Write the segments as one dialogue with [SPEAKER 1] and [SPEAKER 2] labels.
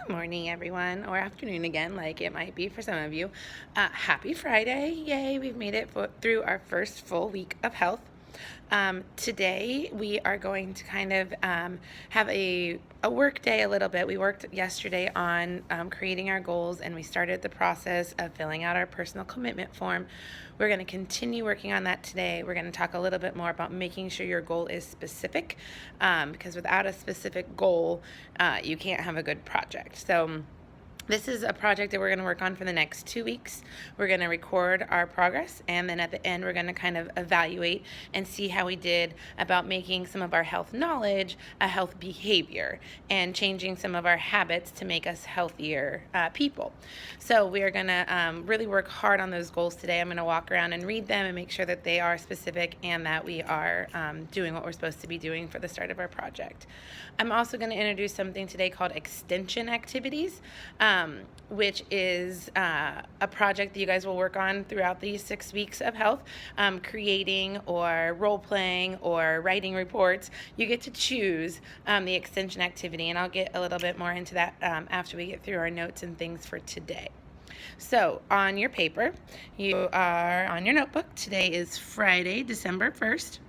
[SPEAKER 1] Morning, everyone, or afternoon again, like it might be for some of you. Happy Friday. Yay, we've made it through our first full week of health. Today, we are going to kind of have a work day a little bit. We worked yesterday on creating our goals, and we started the process of filling out our personal commitment form. We're going to continue working on that today. We're going to talk a little bit more about making sure your goal is specific, because without a specific goal, you can't have a good project. So this is a project that we're going to work on for the next 2 weeks. We're going to record our progress, and then at the end, we're going to kind of evaluate and see how we did about making some of our health knowledge a health behavior and changing some of our habits to make us healthier people. So we are going to really work hard on those goals today. I'm going to walk around and read them and make sure that they are specific and that we are doing what we're supposed to be doing for the start of our project. I'm also going to introduce something today called extension activities, which is a project that you guys will work on throughout these 6 weeks of health, creating or role-playing or writing reports. You get to choose the extension activity, and I'll get a little bit more into that after we get through our notes and things for today. So on your paper, you are on your notebook. Today is Friday, December 1st.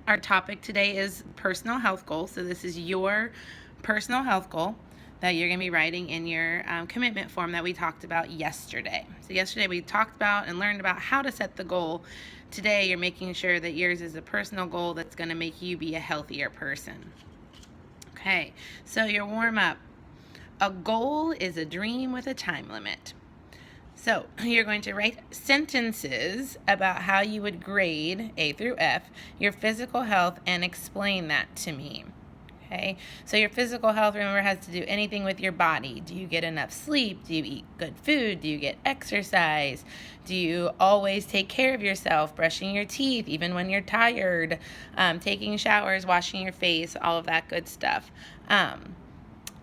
[SPEAKER 1] Our topic today is personal health goals. So this is your personal health goal that you're going to be writing in your commitment form that we talked about yesterday. So yesterday we talked about and learned about how to set the goal. Today you're making sure that yours is a personal goal that's going to make you be a healthier person. Okay, so your warm-up. A goal is a dream with a time limit. So you're going to write sentences about how you would grade, A through F, your physical health and explain that to me. Okay, so your physical health, remember, has to do anything with your body. Do you get enough sleep? Do you eat good food? Do you get exercise? Do you always take care of yourself, brushing your teeth even when you're tired, taking showers, washing your face, all of that good stuff.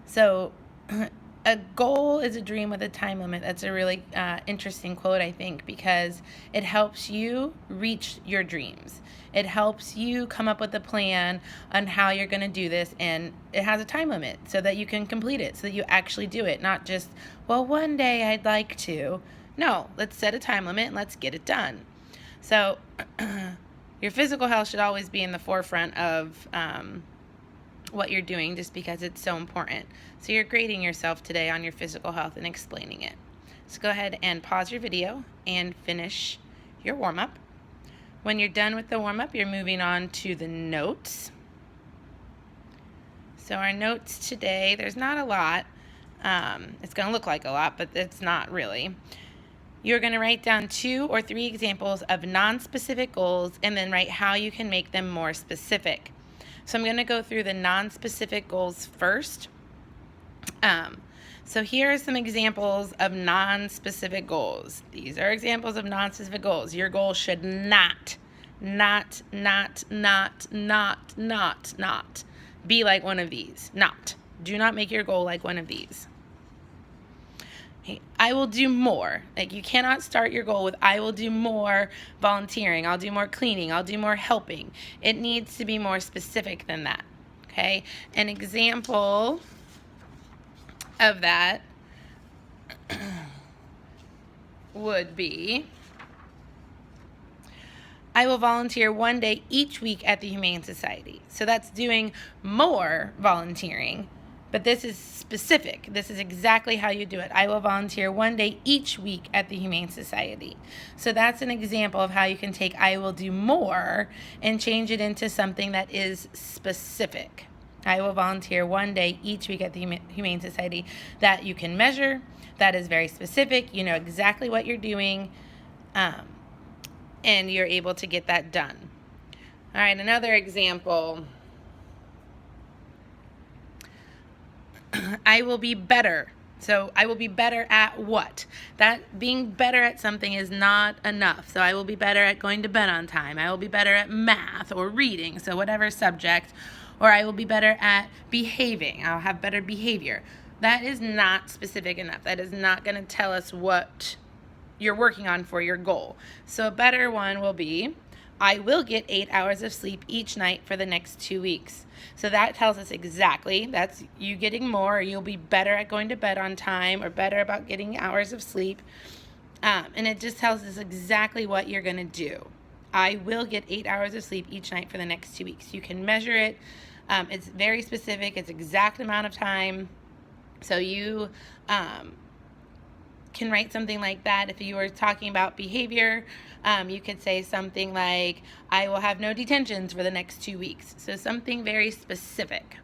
[SPEAKER 1] So a goal is a dream with a time limit. That's a really interesting quote, I think, because it helps you reach your dreams. It helps you come up with a plan on how you're going to do this, and it has a time limit so that you can complete it, so that you actually do it, not just, well, one day I'd like to. No, let's set a time limit and let's get it done. So your physical health should always be in the forefront of what you're doing, just because it's so important. So you're grading yourself today on your physical health and explaining it. So go ahead and pause your video and finish your warm-up. When you're done with the warm-up, you're moving on to the notes. So our notes today, there's not a lot. It's going to look like a lot, but it's not really. You're going to write down 2 or 3 examples of non-specific goals and then write how you can make them more specific. So I'm going to go through the non-specific goals first. So here are some examples of non-specific goals. These are examples of non-specific goals. Your goal should not be like one of these. Do not make your goal like one of these. Okay. I will do more. Like, you cannot start your goal with I will do more volunteering, I'll do more cleaning, I'll do more helping. It needs to be more specific than that. Okay? An example of that would be, I will volunteer 1 day each week at the Humane Society. So that's doing more volunteering, but this is specific. This is exactly how you do it. I will volunteer 1 day each week at the Humane Society. So that's an example of how you can take I will do more and change it into something that is specific. I will volunteer 1 day each week at the Humane Society. That you can measure. That is very specific. You know exactly what you're doing, and you're able to get that done. All right, another example. I will be better. So I will be better at what? That being better at something is not enough. So I will be better at going to bed on time. I will be better at math or reading, so whatever subject. Or I will be better at behaving. I'll have better behavior. That is not specific enough. That is not going to tell us what you're working on for your goal. So a better one will be, I will get 8 hours of sleep each night for the next 2 weeks. So that tells us exactly, that's you getting more, or you'll be better at going to bed on time, or better about getting hours of sleep. And it just tells us exactly what you're going to do. I will get 8 hours of sleep each night for the next 2 weeks. You can measure it. It's very specific. It's exact amount of time. So you can write something like that. If you were talking about behavior, you could say something like, I will have no detentions for the next 2 weeks. So something very specific.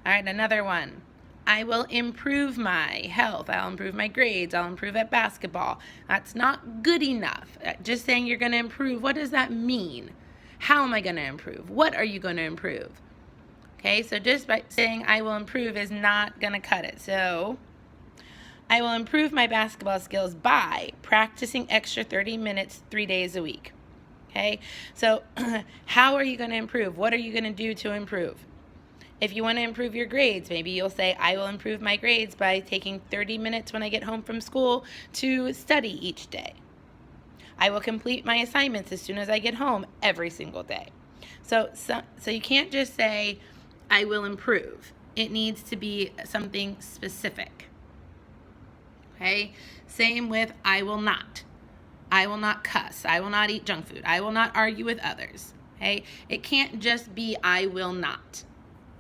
[SPEAKER 1] All right, another one. I will improve my health. I'll improve my grades. I'll improve at basketball. That's not good enough. Just saying you're going to improve, what does that mean? How am I going to improve? What are you going to improve? Okay, so just by saying I will improve is not going to cut it. So I will improve my basketball skills by practicing extra 30 minutes 3 days a week. Okay, so how are you going to improve? What are you going to do to improve? If you want to improve your grades, maybe you'll say, I will improve my grades by taking 30 minutes when I get home from school to study each day. I will complete my assignments as soon as I get home every single day. So you can't just say, I will improve. It needs to be something specific. Okay? Same with I will not. I will not cuss. I will not eat junk food. I will not argue with others. Okay? It can't just be I will not.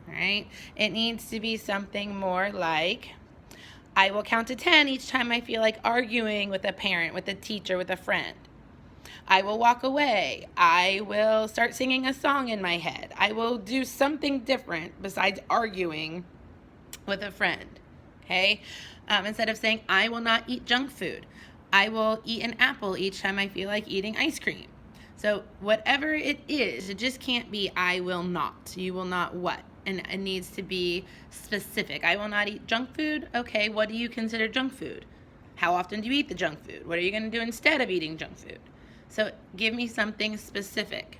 [SPEAKER 1] All right? It needs to be something more like, I will count to 10 each time I feel like arguing with a parent, with a teacher, with a friend. I will walk away. I will start singing a song in my head. I will do something different besides arguing with a friend. Okay? Instead of saying, I will not eat junk food, I will eat an apple each time I feel like eating ice cream. So whatever it is, it just can't be I will not. You will not what? And it needs to be specific. I will not eat junk food. Okay, what do you consider junk food? How often do you eat the junk food? What are you going to do instead of eating junk food? So give me something specific.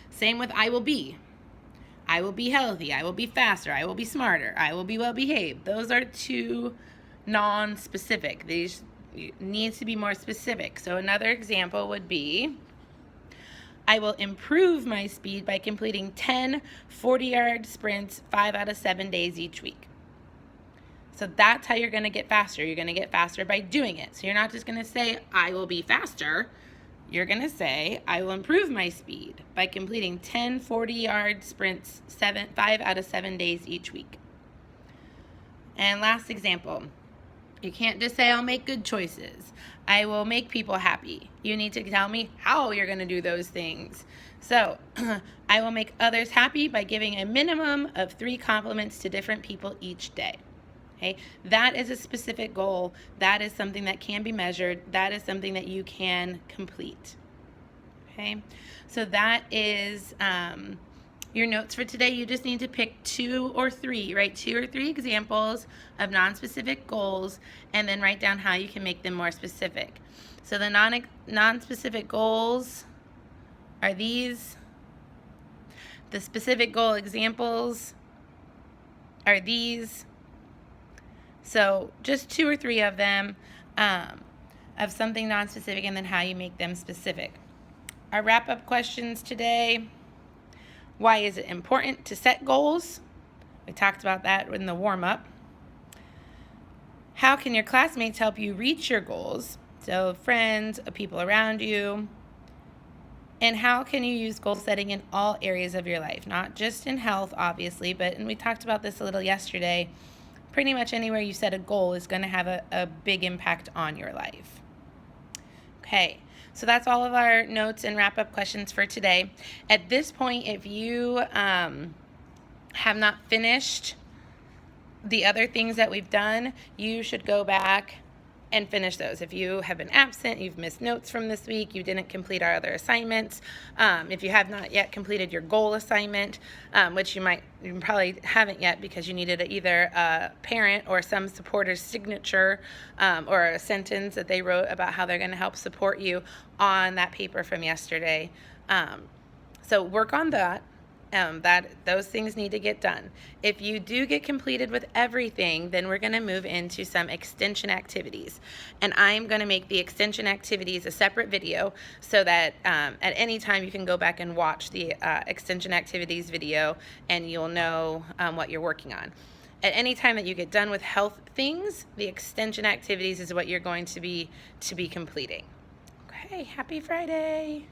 [SPEAKER 1] Same with I will be. I will be healthy. I will be faster. I will be smarter. I will be well behaved. Those are two non-specific. These needs to be more specific. So another example would be, I will improve my speed by completing 10 40-yard sprints 5 out of 7 days each week. So that's how you're going to get faster. You're going to get faster by doing it. So you're not just going to say, I will be faster. You're going to say, I will improve my speed by completing 10 40-yard sprints 5 out of 7 days each week. And last example, you can't just say, I'll make good choices. I will make people happy. You need to tell me how you're going to do those things. So, I will make others happy by giving a minimum of 3 compliments to different people each day. Okay? That is a specific goal. That is something that can be measured. That is something that you can complete. Okay? So that is your notes for today. You just need to pick 2 or 3, right? 2 or 3 examples of non-specific goals, and then write down how you can make them more specific. So the non-specific goals are these. The specific goal examples are these. So just 2 or 3 of them, of something non-specific, and then how you make them specific. Our wrap-up questions today. Why is it important to set goals? We talked about that in the warm-up. How can your classmates help you reach your goals? So friends, people around you. And how can you use goal setting in all areas of your life? Not just in health, obviously, but, and we talked about this a little yesterday, pretty much anywhere you set a goal is going to have a big impact on your life. Okay. So that's all of our notes and wrap-up questions for today. At this point, if you have not finished the other things that we've done, you should go back and finish those. If you have been absent, you've missed notes from this week, you didn't complete our other assignments, if you have not yet completed your goal assignment, which you probably haven't yet because you needed either a parent or some supporter's signature, or a sentence that they wrote about how they're going to help support you on that paper from yesterday. So work on that. those things need to get done. If you do get completed with everything, then we're going to move into some extension activities. And I'm going to make the extension activities a separate video so that at any time you can go back and watch the extension activities video and you'll know what you're working on. At any time that you get done with health things, the extension activities is what you're going to be completing. Okay, happy Friday.